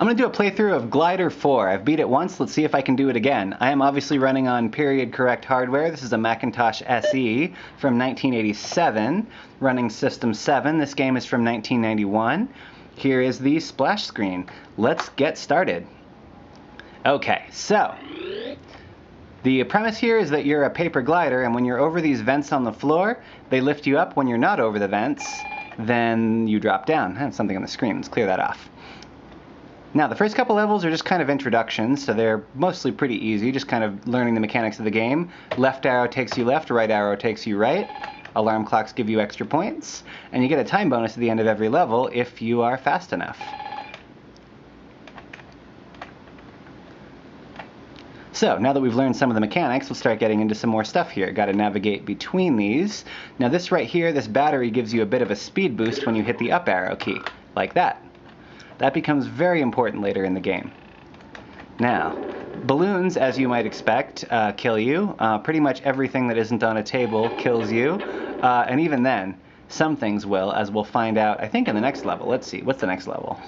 I'm going to do a playthrough of Glider 4. I've beat it once, let's see if I can do it again. I am obviously running on period correct hardware. This is a Macintosh SE from 1987, running System 7. This game is from 1991. Here is the splash screen. Let's get started. Okay, so the premise here is that you're a paper glider, and when you're over these vents on the floor, they lift you up. When you're not over the vents, then you drop down. I have something on the screen, let's clear that off. Now, the first couple levels are just kind of introductions, so they're mostly pretty easy, just kind of learning the mechanics of the game. Left arrow takes you left, right arrow takes you right. Alarm clocks give you extra points, and you get a time bonus at the end of every level if you are fast enough. So, now that we've learned some of the mechanics, we'll start getting into some more stuff here. Got to navigate between these. Now this right here, this battery gives you a bit of a speed boost when you hit the up arrow key, like that. That becomes very important later in the game. Now, balloons, as you might expect, kill you. Pretty much everything that isn't on a table kills you. And even then, some things will, as we'll find out, I think, in the next level. Let's see, what's the next level?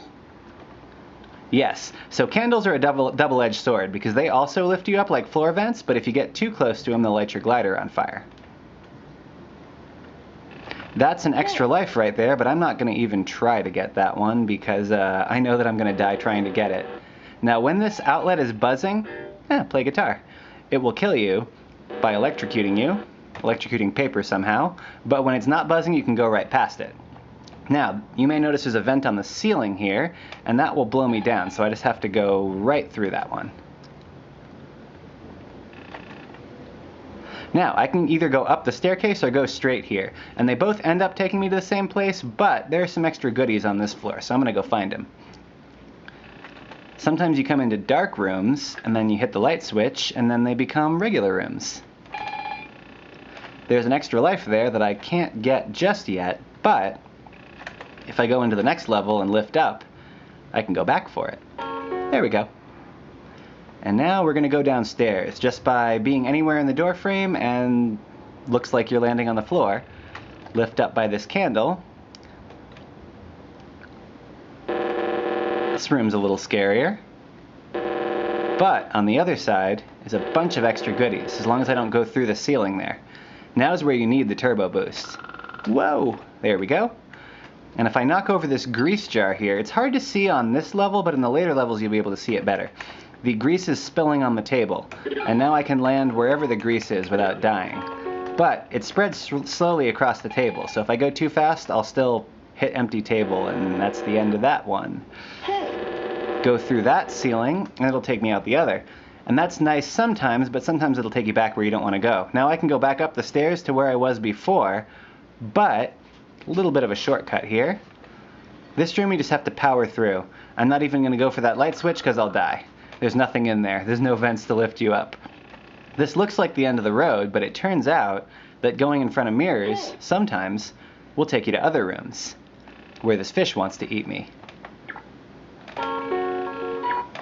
Yes, so candles are a double-edged sword, because they also lift you up like floor vents, but if you get too close to them, they'll light your glider on fire. That's an extra life right there, but I'm not going to even try to get that one because I know that I'm going to die trying to get it. Now, when this outlet is buzzing, play guitar. It will kill you by electrocuting paper somehow, but when it's not buzzing, you can go right past it. Now, you may notice there's a vent on the ceiling here, and that will blow me down, so I just have to go right through that one. Now, I can either go up the staircase or go straight here, and they both end up taking me to the same place, but there are some extra goodies on this floor, so I'm going to go find them. Sometimes you come into dark rooms, and then you hit the light switch, and then they become regular rooms. There's an extra life there that I can't get just yet, but if I go into the next level and lift up, I can go back for it. There we go. And now we're going to go downstairs just by being anywhere in the door frame and looks like you're landing on the floor. Lift up by this candle. This room's a little scarier. But on the other side is a bunch of extra goodies, as long as I don't go through the ceiling there. Now's where you need the turbo boost. Whoa! There we go. And if I knock over this grease jar here, it's hard to see on this level, but in the later levels you'll be able to see it better. The grease is spilling on the table, and now I can land wherever the grease is without dying. But it spreads slowly across the table, so if I go too fast, I'll still hit empty table, and that's the end of that one. Go through that ceiling, and it'll take me out the other. And that's nice sometimes, but sometimes it'll take you back where you don't want to go. Now I can go back up the stairs to where I was before, but a little bit of a shortcut here. This room you just have to power through. I'm not even going to go for that light switch because I'll die. There's nothing in there. There's no vents to lift you up. This looks like the end of the road, but it turns out that going in front of mirrors sometimes will take you to other rooms where this fish wants to eat me.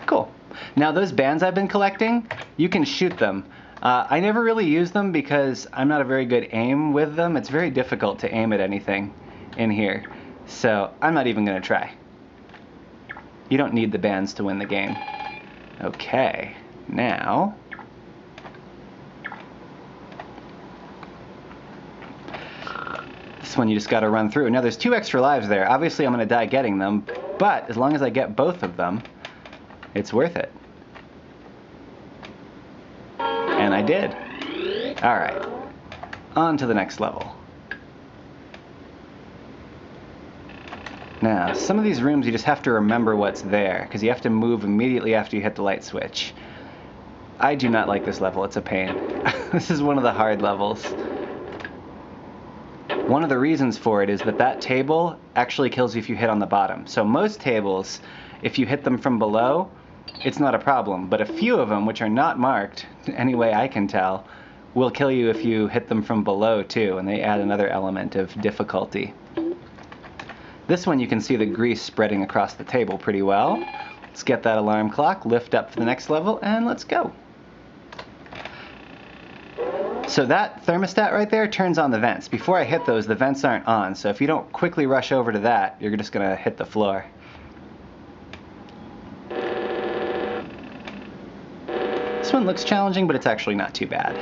Cool. Now those bands I've been collecting, you can shoot them. I never really use them because I'm not a very good aim with them. It's very difficult to aim at anything in here. So I'm not even going to try. You don't need the bands to win the game. Okay, now this one you just got to run through. Now there's 2 extra lives there. Obviously I'm going to die getting them, but as long as I get both of them, it's worth it. And I did. Alright, on to the next level. Now, some of these rooms you just have to remember what's there, because you have to move immediately after you hit the light switch. I do not like this level, it's a pain. This is one of the hard levels. One of the reasons for it is that that table actually kills you if you hit on the bottom. So most tables, if you hit them from below, it's not a problem. But a few of them, which are not marked, any way I can tell, will kill you if you hit them from below too, and they add another element of difficulty. This one you can see the grease spreading across the table pretty well. Let's get that alarm clock, lift up to the next level, and let's go. So that thermostat right there turns on the vents. Before I hit those, the vents aren't on, so if you don't quickly rush over to that, you're just going to hit the floor. This one looks challenging, but it's actually not too bad.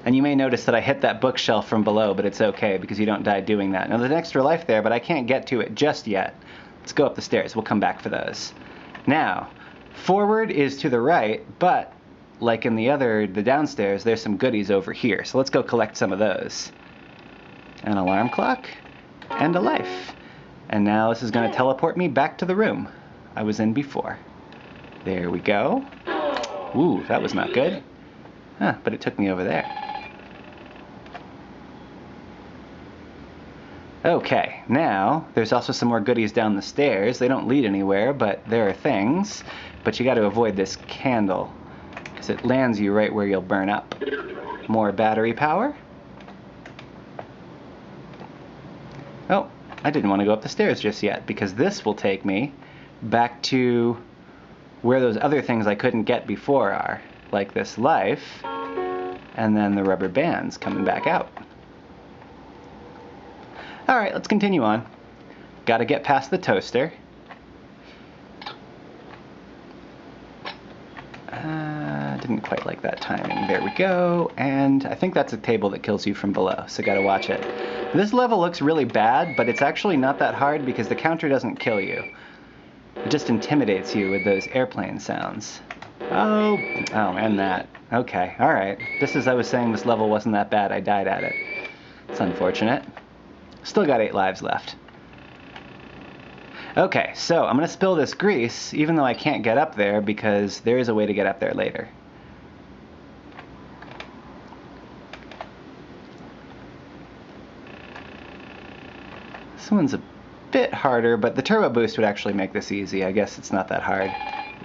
And you may notice that I hit that bookshelf from below, but it's okay because you don't die doing that. Now there's an extra life there, but I can't get to it just yet. Let's go up the stairs. We'll come back for those. Now, forward is to the right, but like in the downstairs, there's some goodies over here. So let's go collect some of those. An alarm clock and a life. And now this is going to teleport me back to the room I was in before. There we go. Ooh, that was not good. Huh, but it took me over there. Okay, now there's also some more goodies down the stairs. They don't lead anywhere, but there are things. But you got to avoid this candle because it lands you right where you'll burn up. More battery power. Oh, I didn't want to go up the stairs just yet because this will take me back to where those other things I couldn't get before are, like this life and then the rubber bands coming back out. Alright, let's continue on. Gotta get past the toaster. Didn't quite like that timing. There we go. And I think that's a table that kills you from below, so gotta watch it. This level looks really bad, but it's actually not that hard because the counter doesn't kill you. It just intimidates you with those airplane sounds. Oh, and that. Okay, alright. Just as I was saying this level wasn't that bad, I died at it. It's unfortunate. Still got 8 lives left. Okay, so I'm going to spill this grease, even though I can't get up there, because there is a way to get up there later. This one's a bit harder, but the turbo boost would actually make this easy. I guess it's not that hard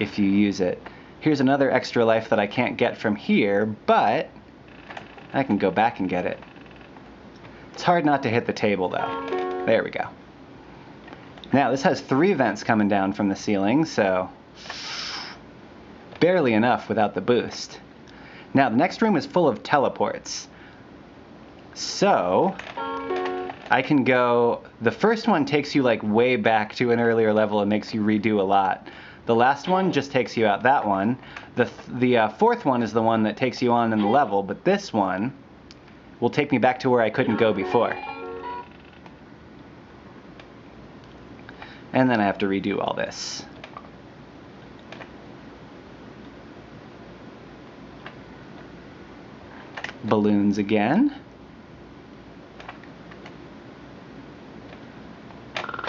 if you use it. Here's another extra life that I can't get from here, but I can go back and get it. It's hard not to hit the table, though. There we go. Now, this has 3 vents coming down from the ceiling, so barely enough without the boost. Now, the next room is full of teleports. So I can go... The first one takes you, like, way back to an earlier level and makes you redo a lot. The last one just takes you out that one. The fourth one is the one that takes you on in the level, but this one will take me back to where I couldn't go before. And then I have to redo all this. Balloons again.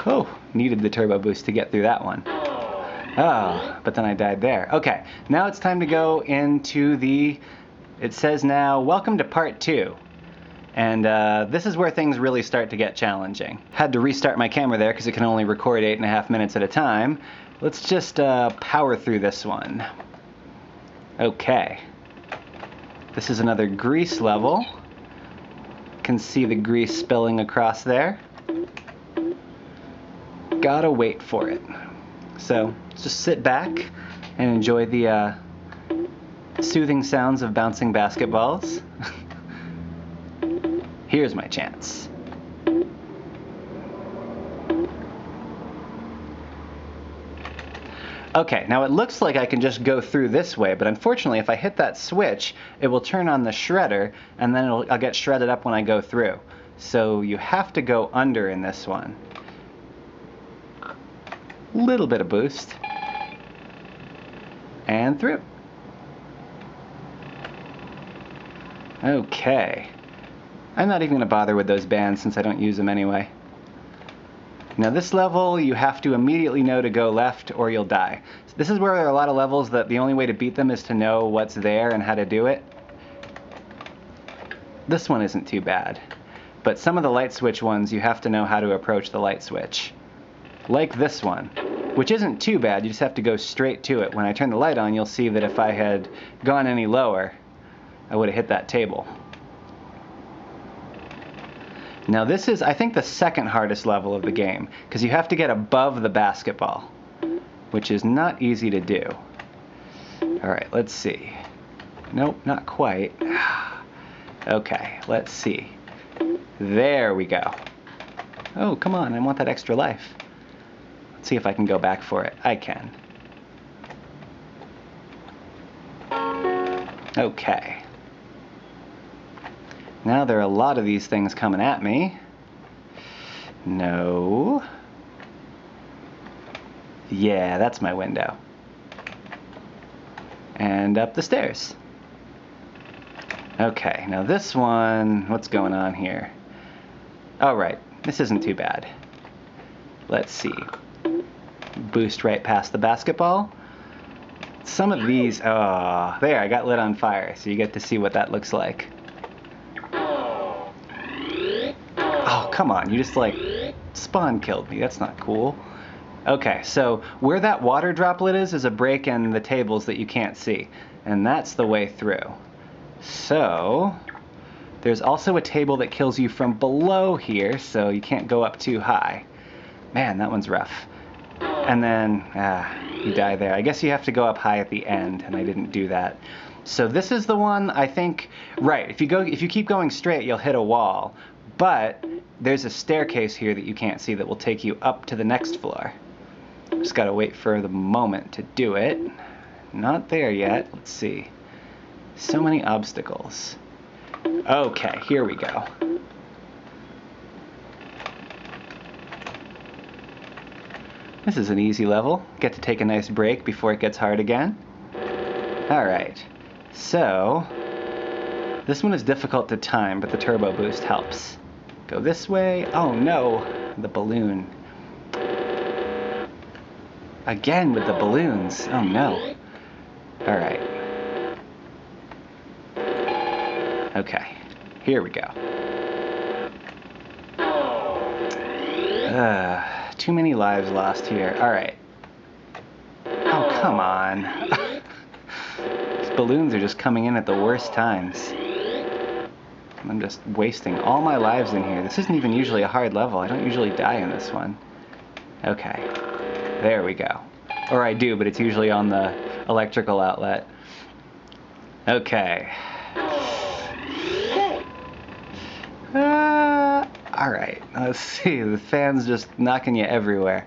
Oh, needed the turbo boost to get through that one. Oh, but then I died there. Okay, now it's time to go into the... It says now, welcome to part 2. And this is where things really start to get challenging. Had to restart my camera there because it can only record 8.5 minutes at a time. Let's just power through this one. Okay. This is another grease level. Can see the grease spilling across there. Gotta wait for it. So just sit back and enjoy the soothing sounds of bouncing basketballs. Here's my chance. Okay, now it looks like I can just go through this way, but unfortunately if I hit that switch, it will turn on the shredder, and then I'll get shredded up when I go through. So you have to go under in this one. Little bit of boost. And through. Okay. I'm not even going to bother with those bands since I don't use them anyway. Now this level, you have to immediately know to go left or you'll die. So this is where there are a lot of levels that the only way to beat them is to know what's there and how to do it. This one isn't too bad. But some of the light switch ones, you have to know how to approach the light switch. Like this one, which isn't too bad, you just have to go straight to it. When I turn the light on, you'll see that if I had gone any lower, I would have hit that table. Now this is, I think, the second hardest level of the game, because you have to get above the basketball, which is not easy to do. Alright, let's see. Nope, not quite. Okay, let's see. There we go. Oh, come on, I want that extra life. Let's see if I can go back for it. I can. Okay. Now there are a lot of these things coming at me. No. Yeah, that's my window. And up the stairs. Okay, now this one, what's going on here? Oh, right, this isn't too bad. Let's see. Boost right past the basketball. Some of these, oh, there, I got lit on fire, so you get to see what that looks like. Oh, come on, you just like spawn killed me. That's not cool. Okay, so where that water droplet is a break in the tables that you can't see, and that's the way through. So there's also a table that kills you from below here, so you can't go up too high. Man, that one's rough. And then, you die there. I guess you have to go up high at the end, and I didn't do that. So this is the one, I think, right, if you keep going straight, you'll hit a wall. But there's a staircase here that you can't see that will take you up to the next floor. Just gotta wait for the moment to do it. Not there yet. Let's see. So many obstacles. Okay, here we go. This is an easy level. Get to take a nice break before it gets hard again. Alright, so this one is difficult to time, but the turbo boost helps. Go this way. Oh no, the balloon. Again with the balloons. Oh no. Alright. Okay, here we go. Too many lives lost here. Alright. Oh, come on. These balloons are just coming in at the worst times. I'm just wasting all my lives in here. This isn't even usually a hard level. I don't usually die in this one. Okay. There we go. Or I do, but it's usually on the electrical outlet. Okay. Alright, let's see. The fan's just knocking you everywhere.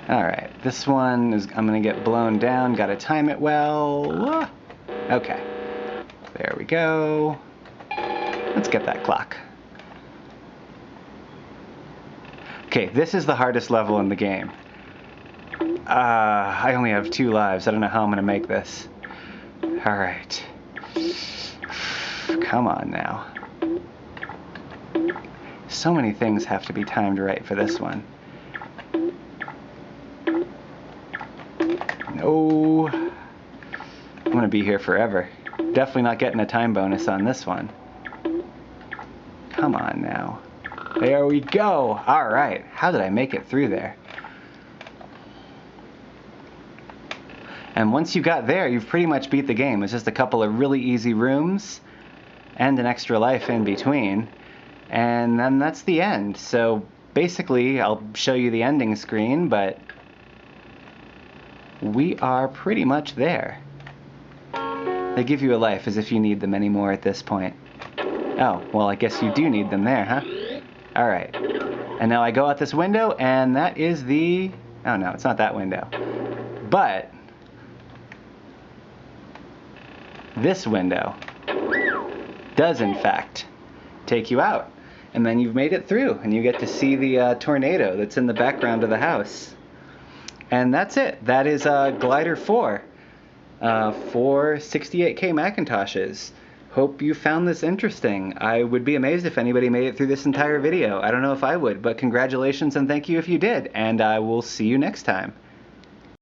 Alright, this one is, I'm gonna get blown down. Gotta time it well. Okay. There we go. Let's get that clock. Okay, this is the hardest level in the game. I only have 2 lives. I don't know how I'm gonna make this. Alright. Come on now. So many things have to be timed right for this one. No. I'm gonna be here forever. Definitely not getting a time bonus on this one. Come on now. There we go. Alright. How did I make it through there? And once you got there, you've pretty much beat the game. It's just a couple of really easy rooms and an extra life in between. And then that's the end. So basically, I'll show you the ending screen, but we are pretty much there. They give you a life as if you need them anymore at this point. Oh, well, I guess you do need them there, huh? Alright. And now I go out this window, and that is the... Oh, no, it's not that window. But this window does, in fact, take you out. And then you've made it through, and you get to see the tornado that's in the background of the house. And that's it. That is Glider 4 for 68K Macintoshes. Hope you found this interesting. I would be amazed if anybody made it through this entire video. I don't know if I would, but congratulations and thank you if you did, and I will see you next time.